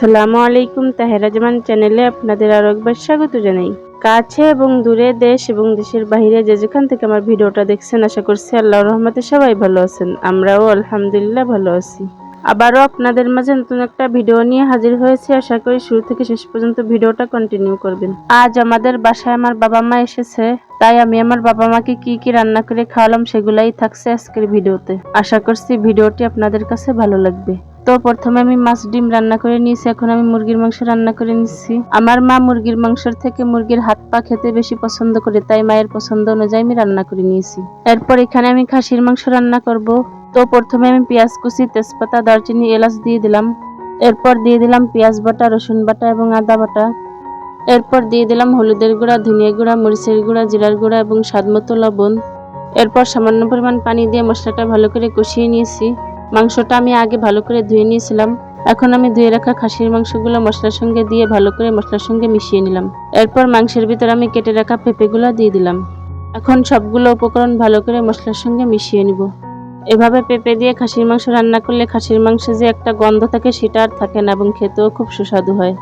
আসসালামু আলাইকুম, তাহেরা জামান চ্যানেলে আপনাদের আরো একবার স্বাগত জানাই। কাছে এবং দূরে, দেশ এবং দেশের বাইরে যে যেখান থেকে আমার ভিডিওটা দেখছেন, আশা করছি আল্লাহর রহমতে সবাই ভালো আছেন। আমরাও আলহামদুলিল্লাহ ভালো আছি। আবারও আপনাদের মাঝে নতুন একটা ভিডিও নিয়ে হাজির হয়েছি। আশা করি শুরু থেকে শেষ পর্যন্ত ভিডিওটা কন্টিনিউ করবেন। আজ আমাদের বাসায় আমার বাবা মা এসেছে, তাই আমি আমার বাবা মাকে কি কি রান্না করে খাওয়ালাম সেগুলাই থাকছে আজকের ভিডিওতে। আশা করছি ভিডিওটি আপনাদের কাছে ভালো লাগবে। তো প্রথমে আমি মাছ ডিম রান্না করে নিয়েছি, এখন আমি মুরগির মাংস রান্না করে নিচ্ছি। আমার মা মুরগির মাংসের থেকে মুরগির হাত পা খেতে বেশি পছন্দ করে, তাই মায়ের পছন্দ অনুযায়ী আমি রান্না করে নিয়েছি। এরপর এখানে আমি খাসির মাংস রান্না করব। তো প্রথমে আমি পেঁয়াজ কুচি, তেজপাতা, দারচিনি, এলাচ দিয়ে দিলাম। এরপর দিয়ে দিলাম পেঁয়াজ বাটা, রসুন বাটা এবং আদা বাটা। এরপর দিয়ে দিলাম হলুদের গুঁড়া, ধনিয়া গুঁড়া, মরিচের গুঁড়া, জিরার গুঁড়া এবং স্বাদমতো লবণ। এরপর সামান্য পরিমাণ পানি দিয়ে মশলাটা ভালো করে কষিয়ে নিয়েছি। মাংসটা আমি আগে ভালো করে ধুয়ে নিয়েছিলাম। এখন আমি ধুয়ে রাখা খাসির মাংসগুলো মশলার সঙ্গে দিয়ে ভালো করে মশলার সঙ্গে মিশিয়ে নিলাম। এরপর মাংসের ভিতর আমি কেটে রাখা পেঁপেগুলো দিয়ে দিলাম। এখন সবগুলো উপকরণ ভালো করে মশলার সঙ্গে মিশিয়ে নিব। এভাবে পেঁপে দিয়ে খাসির মাংস রান্না করলে খাসির মাংসে যে একটা গন্ধ থাকে সেটা আর থাকে না এবং খেতেও খুব সুস্বাদু হয়।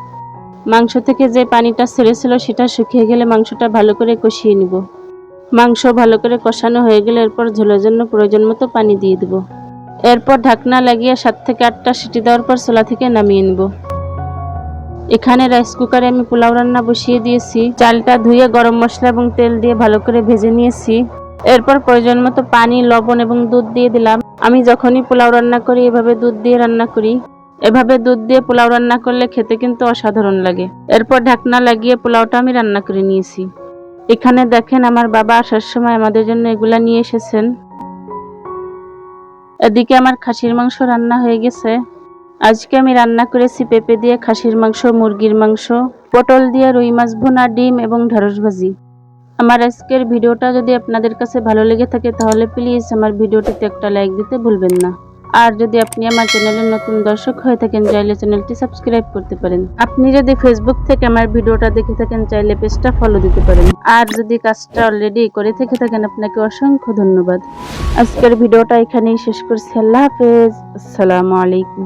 মাংস থেকে যে পানিটা ছেড়েছিল সেটা শুকিয়ে গেলে মাংসটা ভালো করে কষিয়ে নিব। মাংস ভালো করে কষানো হয়ে গেলে এরপর ঝোলের জন্য প্রয়োজন মতো পানি দিয়ে দেব। এরপর ঢাকনা লাগিয়ে 7 থেকে 8টা সিটি দেওয়ার পর চুলা থেকে নামিয়ে নেব। এখানে রাইস কুকারে আমি পোলাও রান্না বসিয়ে দিয়েছি। চালটা ধুয়ে গরম মশলা এবং তেল দিয়ে ভালো করে ভেজে নিয়েছি। এরপর প্রয়োজন মতো পানি, লবণ এবং দুধ দিয়ে দিলাম। আমি যখনই পোলাও রান্না করি এভাবে দুধ দিয়ে রান্না করি। এভাবে দুধ দিয়ে পোলাও রান্না করলে খেতে কিন্তু অসাধারণ লাগে। এরপর ঢাকনা লাগিয়ে পোলাওটা আমি রান্না করে নিয়েছি। এখানে দেখেন আমার বাবা আসার সময় আমাদের জন্য এগুলা নিয়ে এসেছেন। এদিকে আমার খাসির মাংস রান্না হয়ে গেছে। আজকে আমি রান্না করেছি পেঁপে দিয়ে খাসির মাংস, মুরগির মাংস, পটল দিয়ে রুই মাছ ভুনা, ডিম এবং ঢেঁড়স ভাজি। আমার আজকের ভিডিওটা যদি আপনাদের কাছে ভালো লেগে থাকে তাহলে প্লিজ আমার ভিডিওটিতে একটা লাইক দিতে ভুলবেন না। আর যদি আপনি আমার চ্যানেলের নতুন দর্শক হয়ে থাকেন চাইলে চ্যানেলটি সাবস্ক্রাইব করতে পারেন। আপনি যদি ফেসবুক থেকে আমার ভিডিওটা দেখে থাকেন চাইলে পেজটা ফলো দিতে পারেন। আর যদি কাজটা অলরেডি করে থেকে থাকেন আপনাকে অসংখ্য ধন্যবাদ। আজকের ভিডিওটা এখানেই শেষ করছি। আল্লাহ হাফেজ, আসসালামু আলাইকুম।